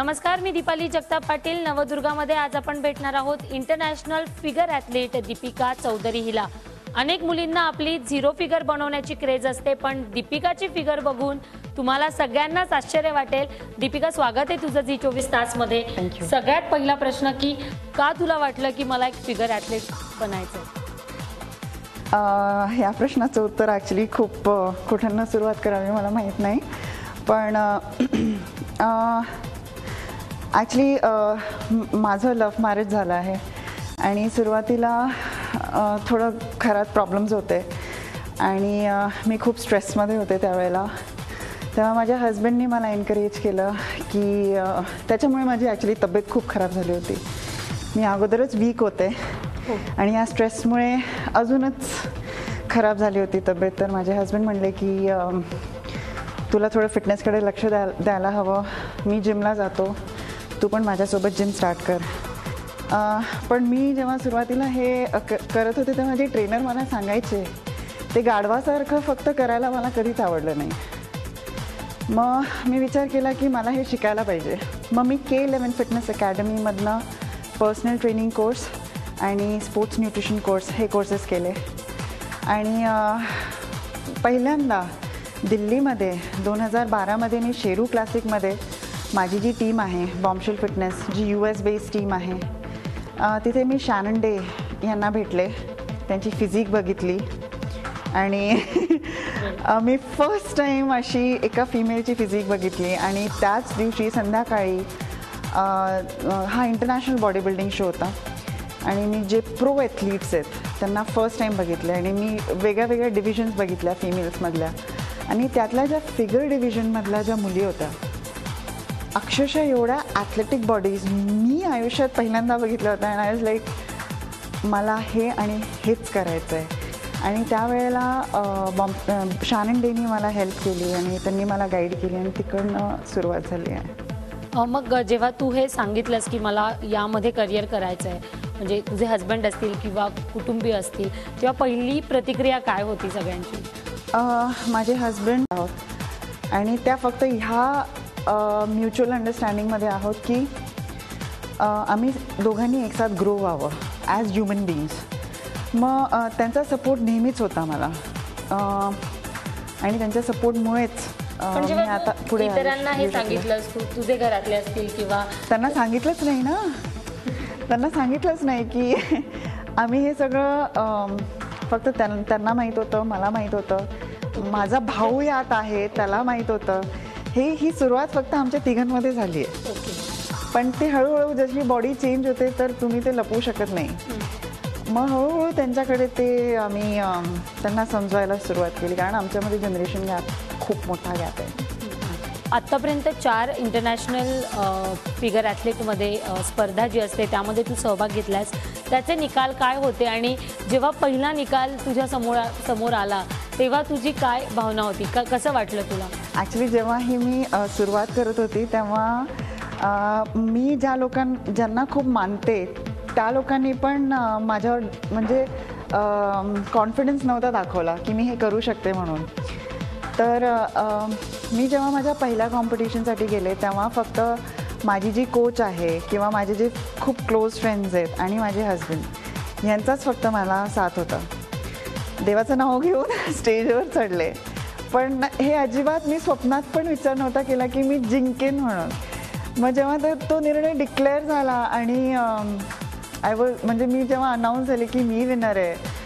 नमस्कार, मी दीपाली जगताप पाटील. नवदुर्गामध्ये आज आपण भेटणार आहोत international figure athlete Deepika Chaudhary हिला. अनेक मुलींना आपली झिरो फिगर बनवण्याची क्रेज असते, पण दीपिकाची फिगर बघून तुम्हाला सगळ्यांनाच आश्चर्य वाटेल. दीपिका, स्वागत आहे तुझं झी24 तासमध्ये. सगळ्यात पहिला प्रश्न की का तुला वाटलं की मला एक फिगर ॲथलीट बनायचं? ह्या प्रश्नाचं उत्तर ॲक्च्युली खूप कुठून सुरुवात करावी मला माहीत नाही, पण ॲक्च्युली माझं लव्ह मॅरेज झालं आहे आणि सुरुवातीला थोडं घरात प्रॉब्लेम्स होते आणि मी खूप स्ट्रेसमध्ये होते त्यावेळेला. तेव्हा माझ्या हजबंडनी मला एनकरेज केलं की त्याच्यामुळे माझी ॲक्च्युली तब्येत खूप खराब झाली होती. मी अगोदरच वीक होते आणि या स्ट्रेसमुळे अजूनच खराब झाली होती तब्येत. तर माझे हजबंड म्हणले की तुला थोडं फिटनेसकडे लक्ष द्यायला हवं, मी जिमला जातो, तू पण माझ्यासोबत जिम स्टार्ट कर. पण मी जेव्हा सुरुवातीला हे करत होते तेव्हा माझे ट्रेनर मला सांगायचे ते गाढवासारखं फक्त करायला मला कधीच आवडलं नाही. मग मी विचार केला की मला हे शिकायला पाहिजे. मग मी K11 फिटनेस अकॅडमीमधनं पर्सनल ट्रेनिंग कोर्स आणि स्पोर्ट्स न्यूट्रिशन कोर्स हे कोर्सेस केले आणि पहिल्यांदा दिल्लीमध्ये 2012मध्ये मी शेरू क्लासिकमध्ये माझी जी टीम आहे बॉम्बशेल फिटनेस, जी US बेस्ड टीम आहे, तिथे मी शॅनन डे यांना भेटले, त्यांची फिजिक बघितली आणि मी फर्स्ट टाईम अशी एका फिमेलची फिजिक बघितली. आणि त्याच दिवशी संध्याकाळी हा इंटरनॅशनल बॉडी बिल्डिंग शो होता आणि मी जे प्रो ॲथलीट्स आहेत त्यांना फर्स्ट टाईम बघितले आणि मी वेगळ्या वेगळ्या डिव्हिजन्स बघितल्या फिमेल्समधल्या. आणि त्यातल्या ज्या फिगर डिव्हिजनमधल्या ज्या मुली होत्या अक्षरशः एवढ्या ॲथलेटिक बॉडीज मी आयुष्यात पहिल्यांदा बघितल्या होत्या. आणि आय वॉज लाईक मला हे आणि हेच करायचं आहे. आणि त्यावेळेला शॅनन डेनी मला हेल्प केली आणि त्यांनी मला गाईड केली आणि तिकडनं सुरुवात झाली आहे. मग जेव्हा तू हे सांगितलंस की मला यामध्ये करिअर करायचं आहे, म्हणजे तुझे हजबंड असतील किंवा कुटुंबीय असतील, तेव्हा पहिली प्रतिक्रिया काय होती सगळ्यांची? माझे हजबंड आहोत आणि त्या फक्त ह्या म्युच्युअल अंडरस्टँडिंगमध्ये आहोत की आम्ही दोघांनी एकसाथ ग्रो व्हावं ॲज ह्युमन बीइंग्स. मग त्यांचा सपोर्ट नेहमीच होता मला आणि त्यांच्या सपोर्टमुळेच मी आता पुढे. इतरांना हे सांगितलंस, तुझे घरातले असतील किंवा? त्यांना सांगितलंच नाही ना, त्यांना सांगितलंच नाही की आम्ही हे सगळं फक्त त्यांना माहीत होतं, मला माहीत होतं, माझा भाऊ यात आहे त्याला माहीत होतं. ही सुरुवात फक्त आमच्या तिघांमध्ये झाली आहे. पण ते हळूहळू जशी बॉडी चेंज होते तर तुम्ही ते लपवू शकत नाही. मग हळूहळू त्यांच्याकडे ते आम्ही त्यांना समजवायला सुरुवात केली, कारण आमच्यामध्ये जनरेशन गॅप खूप मोठा गॅप आहे. आत्तापर्यंत 4 इंटरनॅशनल फिगर ॲथलीटमध्ये स्पर्धा जी असते त्यामध्ये तू सहभाग घेतलास, त्याचे निकाल काय होते? आणि जेव्हा पहिला निकाल तुझ्या समोर आला तेव्हा तुझी काय भावना होती? कसं वाटलं तुला? ॲक्च्युली जेव्हाही मी सुरुवात करत होती तेव्हा मी ज्यांना खूप मानते त्या लोकांनी पण माझ्यावर म्हणजे कॉन्फिडन्स नव्हता दाखवला की मी हे करू शकते म्हणून. तर मी जेव्हा माझ्या पहिल्या कॉम्पिटिशनसाठी गेले तेव्हा फक्त माझी जी कोच आहे किंवा माझे जे खूप क्लोज फ्रेंड्स आहेत आणि माझे हजबंड यांचाच फक्त मला साथ होता. देवाचं नाव घेऊन स्टेजवर चढले, पण हे अजिबात मी स्वप्नात पण विचार नव्हता केला की मी जिंकेन म्हणून. मग जेव्हा तो निर्णय डिक्लेअर झाला आणि म्हणजे मी जेव्हा अनाऊन्स झाले की मी विनर आहे,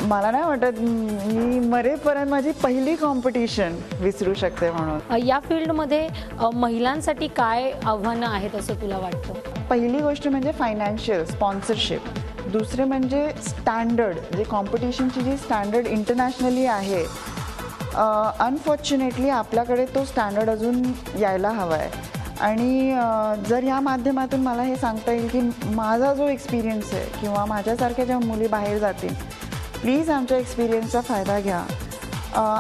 मला नाही वाटत मी मरेपर्यंत माझी पहिली कॉम्पिटिशन विसरू शकते म्हणून. या फील्डमध्ये महिलांसाठी काय आव्हानं आहेत असं तुला वाटतं? पहिली गोष्ट म्हणजे फायनान्शियल स्पॉन्सरशिप. दुसरे म्हणजे स्टँडर्ड, जे कॉम्पिटिशनची जी स्टँडर्ड इंटरनॅशनली आहे, अनफॉर्च्युनेटली आपल्याकडे तो स्टँडर्ड अजून यायला हवा आहे. आणि जर ह्या माध्यमातून मला हे सांगता येईल की माझा जो एक्सपिरियन्स आहे किंवा माझ्यासारख्या ज्या मुली बाहेर जातील, प्लीज आमच्या एक्सपिरियन्सचा फायदा घ्या.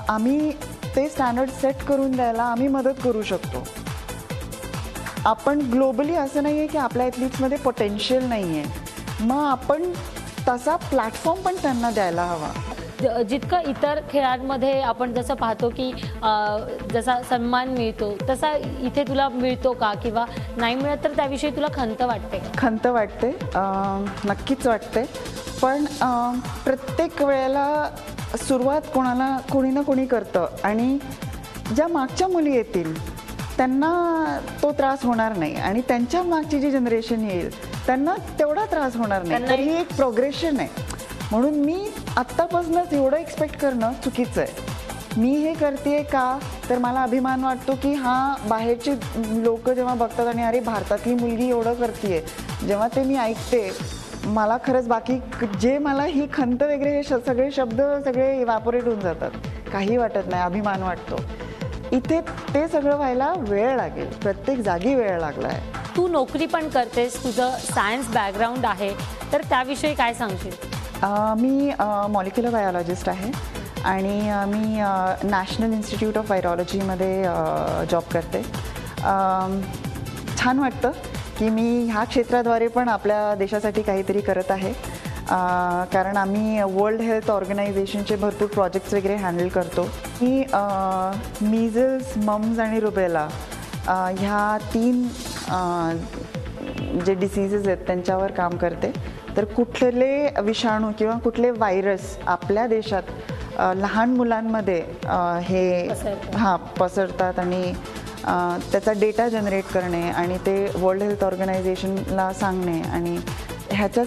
आम्ही ते स्टँडर्ड सेट करून द्यायला आम्ही मदत करू शकतो. आपण ग्लोबली असं नाही आहे की आपल्या ॲथलीट्समध्ये पोटेन्शियल नाही आहे, मग आपण तसा प्लॅटफॉर्म पण त्यांना द्यायला हवा. जितकं इतर खेळांमध्ये आपण जसं पाहतो की जसा सन्मान मिळतो तसा इथे तुला मिळतो का, किंवा नाही मिळत तर त्याविषयी तुला खंत वाटते का? खंत वाटते, नक्कीच वाटते. पण प्रत्येक वेळेला सुरुवात कोणी ना कोणी करतं आणि ज्या मागच्या मुली येतील त्यांना तो त्रास होणार नाही आणि त्यांच्या मागची जी जनरेशन येईल त्यांना तेवढा त्रास होणार नाही. तर ही एक प्रोग्रेशन आहे. म्हणून मी आत्तापासूनच एवढं एक्सपेक्ट करणं चुकीचं आहे. मी हे करते का तर मला अभिमान वाटतो की हां, बाहेरची लोक जेव्हा बघतात आणि अरे भारतातली मुलगी एवढं करते, जेव्हा ते मी ऐकते मला खरंच बाकी जे मला ही खंत वगैरे हे सगळे शब्द सगळे इव्हॅपोरेट होऊन जातात. काही वाटत नाही, अभिमान वाटतो. इथे ते सगळं व्हायला वेळ लागेल, प्रत्येक जागी वेळ लागला आहे. तू नोकरी पण करतेस, तुझं सायन्स बॅकग्राऊंड आहे, तर त्याविषयी काय सांगशील? मी मॉलिक्युलर बायोलॉजिस्ट आहे आणि मी नॅशनल इन्स्टिट्यूट ऑफ व्हायरॉलॉजीमध्ये जॉब करते. छान वाटतं की मी ह्या क्षेत्राद्वारे पण आपल्या देशासाठी काहीतरी करत आहे. कारण आम्ही वर्ल्ड हेल्थ ऑर्गनायझेशनचे भरपूर प्रोजेक्ट्स वगैरे हँडल करतो. मी मीझल्स, मम्स आणि रुबेला ह्या 3 जे डिसीजेस आहेत त्यांच्यावर काम करते. तर कुठले विषाणू किंवा कुठले व्हायरस आपल्या देशात लहान मुलांमध्ये पसरतात आणि त्याचा डेटा जनरेट करणे आणि ते वर्ल्ड हेल्थ ऑर्गनायझेशनला सांगणे आणि ह्याच्या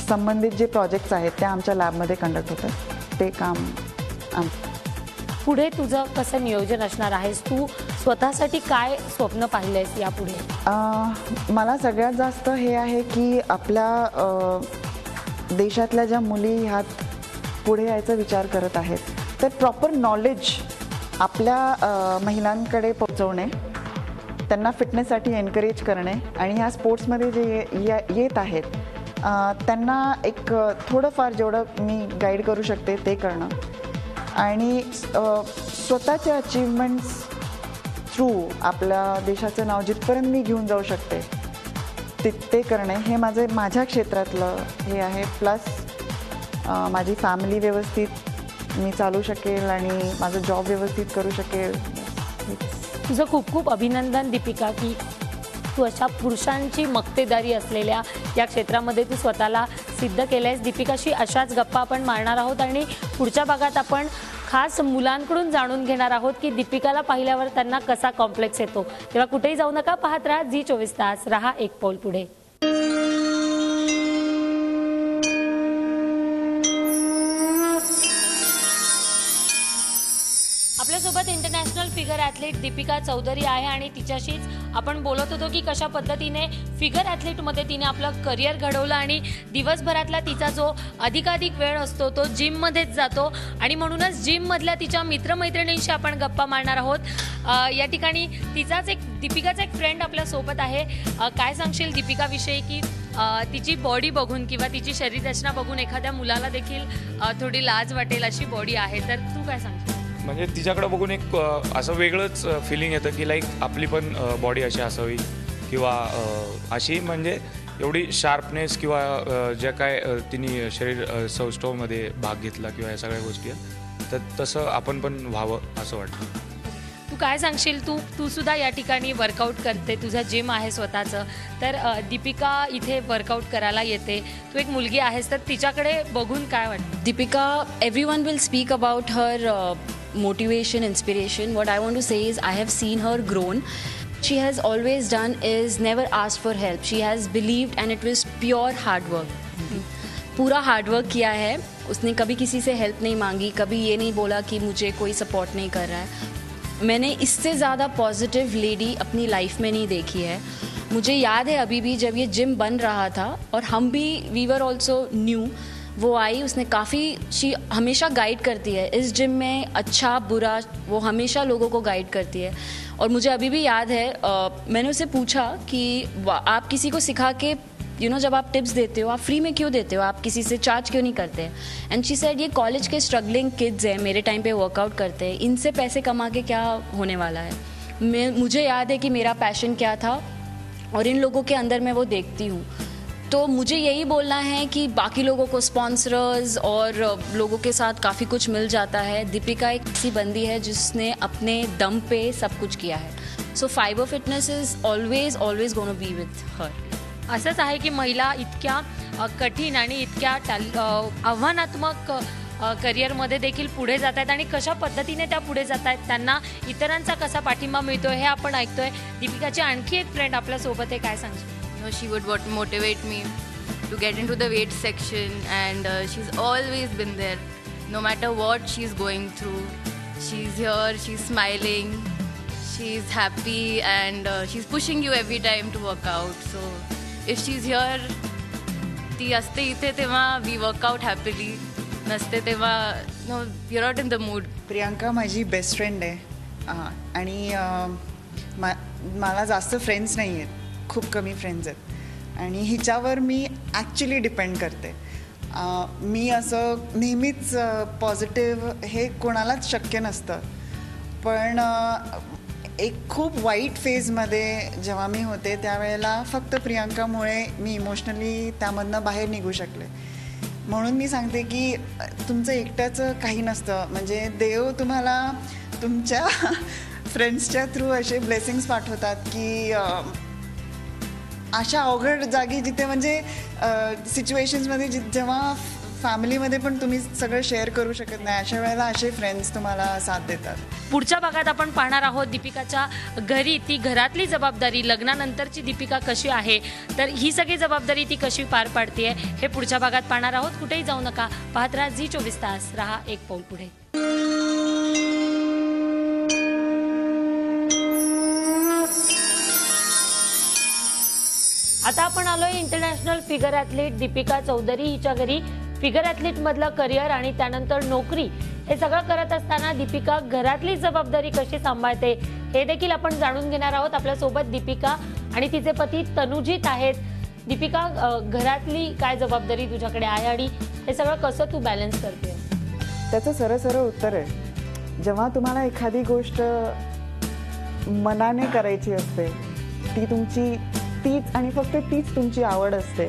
संबंधित जे प्रोजेक्ट्स आहेत ते आमच्या लॅबमध्ये कंडक्ट होतात. ते काम पुढे तुझं कसं नियोजन असणार आहेस? तू स्वतःसाठी काय स्वप्न पाहिलंयस यापुढे? मला सगळ्यात जास्त हे आहे की आपल्या देशातल्या ज्या मुली ह्यात पुढे यायचा विचार करत आहेत तर प्रॉपर नॉलेज आपल्या महिलांकडे पोहोचवणे, त्यांना फिटनेससाठी एनकरेज करणे आणि ह्या स्पोर्ट्समध्ये जे येत आहेत त्यांना एक थोडंफार जेवढं मी गाईड करू शकते ते करणं आणि स्वतःचे अचीवमेंट्स थ्रू आपल्या देशाचं नाव जिथपर्यंत मी घेऊन जाऊ शकते ते करणे, हे माझ्या क्षेत्रातलं हे आहे. प्लस माझी फॅमिली व्यवस्थित मी चालू शकेल आणि माझं जॉब व्यवस्थित करू शकेल. तुझं खूप खूप अभिनंदन दीपिका की तू अशा पुरुषांची मक्तेदारी असलेल्या या क्षेत्रामध्ये तू स्वतःला सिद्ध केलं आहेस. दीपिकाशी अशाच गप्पा आपण मारणार आहोत आणि पुढच्या भागात आपण खास मुलांकडून जाणून घेणार आहोत की दीपिकाला पाहिल्यावर त्यांना कसा कॉम्प्लेक्स येतो. तेव्हा कुठेही जाऊ नका, पाहत राहा झी24 तास, रहा एक पाऊल पुढे. आपल्यासोबत international figure athlete Deepika Chaudhary आहे आणि तिच्याशीच आपण बोलत होतो की कशा पद्धतीने फिगर ॲथलीटमध्ये तिने आपलं करिअर घडवलं आणि दिवसभरातला तिचा जो अधिकाधिक वेळ असतो तो जिममध्येच जातो आणि म्हणूनच जिममधल्या तिच्या मित्रमैत्रिणींशी आपण गप्पा मारणार आहोत. या ठिकाणी दीपिकाचा एक फ्रेंड आपल्यासोबत आहे. काय सांगशील दीपिकाविषयी की तिची बॉडी बघून किंवा तिची शरीर रचना बघून एखाद्या मुलाला देखील थोडी लाज वाटेल अशी बॉडी आहे, तर तू काय सांगशील? म्हणजे तिच्याकडे बघून एक असं वेगळंच फिलिंग येतं की लाईक आपली पण बॉडी अशी असावी किंवा अशी म्हणजे एवढी शार्पनेस किंवा ज्या काय तिने शरीर सौष्ठवमध्ये भाग घेतला किंवा या सगळ्या गोष्टी तर तसं आपण पण व्हावं असं वाटतं. तू काय सांगशील? तू सुद्धा या ठिकाणी वर्कआउट करते, तुझं जिम आहे स्वतःचं, तर दीपिका इथे वर्कआउट करायला येते, तू एक मुलगी आहेस, तर तिच्याकडे बघून काय वाटतं? Deepika, everyone will speak about her motivation, inspiration. What I want to say is I have seen her grown. She has always done is never asked for help. She has believed and it was pure hard work. पूरा hard work KIA है उसने, कभी किसी से help नहीं मांगी, कभी ये नहीं बोला कि मुझे कोई सपोर्ट नहीं कर रहा है. मैंने इससे ज़्यादा पॉजिटिव लेडी अपनी लाइफ में नहीं देखी है. मुझे याद है अभी भी जब ये जिम बन रहा था और हम भी वी वर ऑल्सो न्यू, वो आई, उसने काफ़ी हमेशा गाइड करती है इस जिम में, अच्छा बुरा वो हमेशा लोगों को गाइड करती है. और मुझे अभी भी याद है मैंने उसे पूछा कि आप किसी को सिखा के जब आप टिप्स देते हो आप फ्री में क्यों देते हो, आप किसी से चार्ज क्यों नहीं करते? एंड शी सेड ये कॉलेज के स्ट्रगलिंग किड्स हैं, मेरे टाइम पे वर्कआउट करते हैं, इनसे पैसे कमा के क्या होने वाला है. मुझे याद है कि मेरा पैशन क्या था और इन लोगों के अंदर मैं वो देखती हूँ. तो मुझे यही बोलना है कि बाकी लोगों को स्पॉन्सर्स और लोगों के साथ काफ़ी कुछ मिल जाता है. दीपिका एक ऐसी बंदी है जिसने अपने दम पे सब कुछ किया है. So fibre fitness is always always gonna be with her. असंच आहे की महिला इतक्या कठीण आणि इतक्या आव्हानात्मक करिअरमध्ये देखील पुढे जात आहेत आणि कशा पद्धतीने त्या पुढे जात आहेत, त्यांना इतरांचा कसा पाठिंबा मिळतो हे आपण ऐकतोय. दीपिकाची आणखी एक फ्रेंड आपल्यासोबत आहे, काय सांगशील? She would motivate me to get into the weight section, and she's always been there. No matter what she's going through, she's here, she's smiling, she's happy, and she's pushing you every time to work out. So if she's here, ती असते इथे तेव्हा we work out happily. नसते तेव्हा no, you're not in the mood. Priyanka माझी best friend आहे आणि मला जास्त फ्रेंड्स नाही आहेत, खूप कमी फ्रेंड्स आहेत आणि हिच्यावर मी ॲक्च्युली डिपेंड करते. मी असं नेहमीच पॉझिटिव्ह हे कोणालाच शक्य नसतं, पण एक खूप वाईट फेजमध्ये जेव्हा मी होते त्यावेळेला फक्त प्रियांकामुळे मी इमोशनली त्यामधनं बाहेर निघू शकले. म्हणून मी सांगते की तुमचं एकट्याचं काही नसतं, म्हणजे देव तुम्हाला तुमच्या फ्रेंड्सच्या थ्रू असे ब्लेसिंग्स पाठवतात की अशा अवघड जागी जिथे म्हणजे सिच्युएशन्समध्ये जेव्हा फॅमिलीमध्ये पण तुम्ही सगळं शेअर करू शकत नाही, अशा वेळेला असे फ्रेंड्स तुम्हाला साथ देतात. पुढच्या भागात आपण पाहणार आहोत दीपिकाच्या घरी ती घरातली जबाबदारी, लग्नानंतरची दीपिका कशी आहे, तर ही सगळी जबाबदारी ती कशी पार पाडते हे पुढच्या भागात पाहणार आहोत. कुठेही जाऊ नका, पाहत राहा झी24 तास, रहा एक पाऊल पुढे. आता आपण आलोय international figure athlete Deepika Chaudhary हिच्या घरी. फिगर ॲथलीट मधलं करिअर आणि त्यानंतर नोकरी हे सगळं करत असताना दीपिका घरातली जबाबदारी कशी सांभाळते हे देखील आपण जाणून घेणार आहोत. आपल्यासोबत दीपिका आणि तिचे पती तनुजीत आहेत. दीपिका, घरातली काय जबाबदारी तुझ्याकडे आहे आणि हे सगळं कसं तू बॅलन्स करते? त्याचं सरळ उत्तर आहे, जेव्हा तुम्हाला एखादी गोष्ट मनाने करायची असते ती तुमची तीच आणि फक्त तीच तुमची आवड असते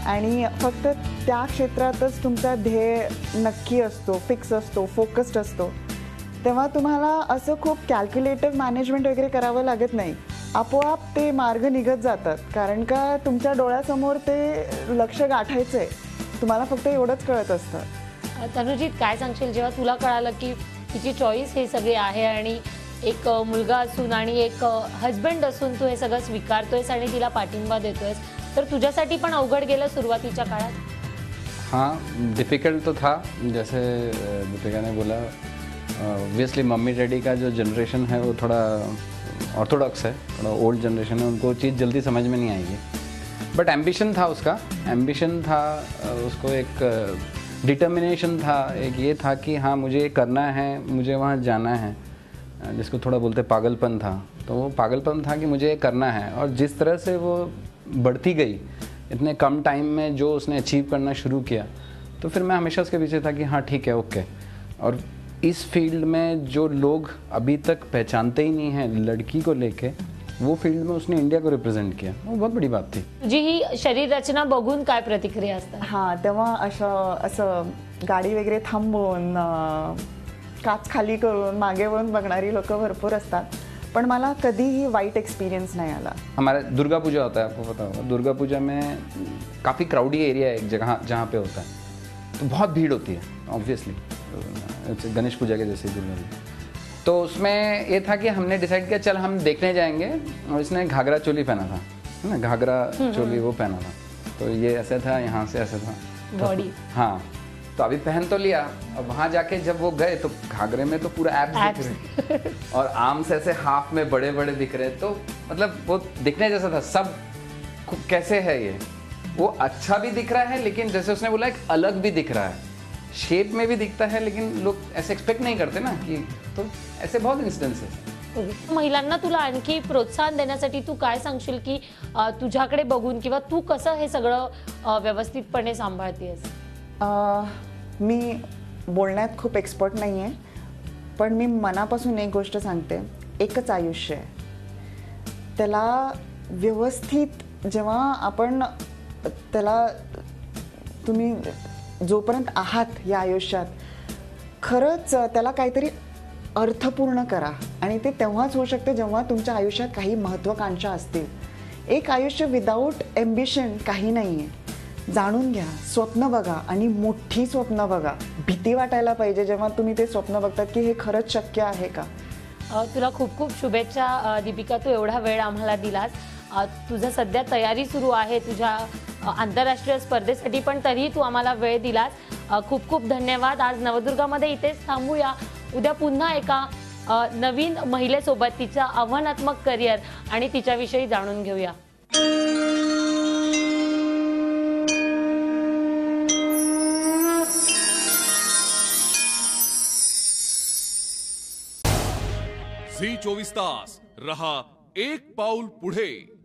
आणि फक्त त्या क्षेत्रातच तुमचा ध्येय नक्की असतो, फिक्स असतो, फोकस्ड असतो, तेव्हा तुम्हाला असं खूप कॅल्क्युलेटिव्ह मॅनेजमेंट वगैरे करावं लागत नाही. आपोआप ते मार्ग निघत जातात, कारण का तुमच्या डोळ्यासमोर ते लक्ष गाठायचं आहे, तुम्हाला फक्त एवढंच कळत असतं. तनुजीत, काय सांगशील जेव्हा तुला कळालं की तिची चॉईस हे सगळे आहे आणि एक मुलगा असून आणि एक हस्बंड असून तू हे सगळं स्वीकारतोयस आणि तिला पाठिंबा देतोयस, तर तुझ्यासाठी पण अवघड गेलं सुरुवातीच्या काळात? हाँ, डिफ़िकल्ट तो था. जैसे दीपिका ने बोला, ऑब्वियसली मम्मी डैडी का जो जनरेशन है वो थोड़ा ऑर्थोडॉक्स है, थोड़ा ओल्ड जनरेशन है, उनको चीज़ जल्दी समझ में नहीं आएगी. बट एम्बिशन था उसका, एम्बिशन था, उसको एक डिटर्मिनेशन था, एक ये था कि हाँ मुझे ये करना है, मुझे वहाँ जाना है, जिसको थोड़ा बोलते पागलपन था. तो वो पागलपन था कि मुझे ये करना है. और जिस तरह से वो बढ़ती गई इतने कम टाइम में, जो उसने अचीव करना शुरू किया, तो फिर मैं हमेशा उसके पीछे था कि हाँ ठीक है, ओके. और इस फील्ड में जो लोग अभी तक पहचानते ही नहीं हैं लड़की को लेके, वो फील्ड में उसने इंडिया को रिप्रेजेंट किया, वो बहुत बड़ी बात थी. तुझी ही शरीर रचना बघून काय प्रतिक्रिया असतात? हां, तेव्हा असं गाडी वगैरे थांबवून काच खाली करून मागे वळून बघणारी लोक भरपूर असतात, पण मला कधीही वाईट एक्सपीरियंस नहीं आला. हमारा दुर्गा पूजा होता है, आपको पता होगा. दुर्गा पूजा में काफ़ी क्राउडी एरिया है एक जगह जहाँ पे होता है, तो बहुत भीड़ होती है ऑब्वियसली, गणेश पूजा के जैसे दुर्गा पूजा. तो उसमें ये था कि हमने डिसाइड किया चल हम देखने जाएंगे, और इसने घाघरा चोली पहना था, है ना, घाघरा चोली वो पहना था, तो ये ऐसा था, यहाँ से ऐसा था बॉडी. हाँ, तो अभी पहन तो लिया, और वहाँ जाके जब वो गए तो घाघरे में तो पूरा एब्स दिख रहे और आर्म्स ऐसे हाफ में बड़े बड़े दिख रहे, तो मतलब वो दिखने जैसा था. सब कैसे है ये, वो अच्छा भी दिख रहा है, लेकिन जैसे उसने बोला एक अलग भी दिख रहा है, शेप में भी दिखता है, लेकिन लोग ऐसे एक्सपेक्ट नहीं करते ना कि, तो ऐसे बहुत इन्सिडेंसेस. महिलांना तुला आणखी प्रोत्साहन देण्यासाठी तू काय सांगशील की तुझ्याकडे बघून किंवा तू कसं हे सगळं व्यवस्थितपणे सांभाळतेस? मी बोलण्यात खूप एक्सपर्ट नाही आहे, पण मी मनापासून एक गोष्ट सांगते, एकच आयुष्य आहे, त्याला व्यवस्थित जेव्हा आपण त्याला तुम्ही जोपर्यंत आहात या आयुष्यात खरंच त्याला काहीतरी अर्थपूर्ण करा. आणि ते तेव्हाच होऊ शकते जेव्हा तुमच्या आयुष्यात काही महत्त्वाकांक्षा असतील. एक आयुष्य विदाऊट एम्बिशन काही नाही आहे. जाणून घ्या, स्वप्न बघा आणि मोठी स्वप्न बघा. भीती वाटायला पाहिजे जेव्हा तुम्ही ते स्वप्न बघतात की हे खरंच शक्य आहे का. तुला खूप खूप शुभेच्छा दीपिका, तू एवढा वेळ आम्हाला दिलास. तुझं सध्या तयारी सुरू आहे तुझ्या आंतरराष्ट्रीय स्पर्धेसाठी, पण तरीही तू आम्हाला वेळ दिलास. खूप खूप धन्यवाद. आज नवदुर्गामध्ये इथेच थांबूया. उद्या पुन्हा एका नवीन महिलेसोबत तिचं आव्हानात्मक करिअर आणि तिच्याविषयी जाणून घेऊया. झी 24 तास रहा एक पाऊल पुढे.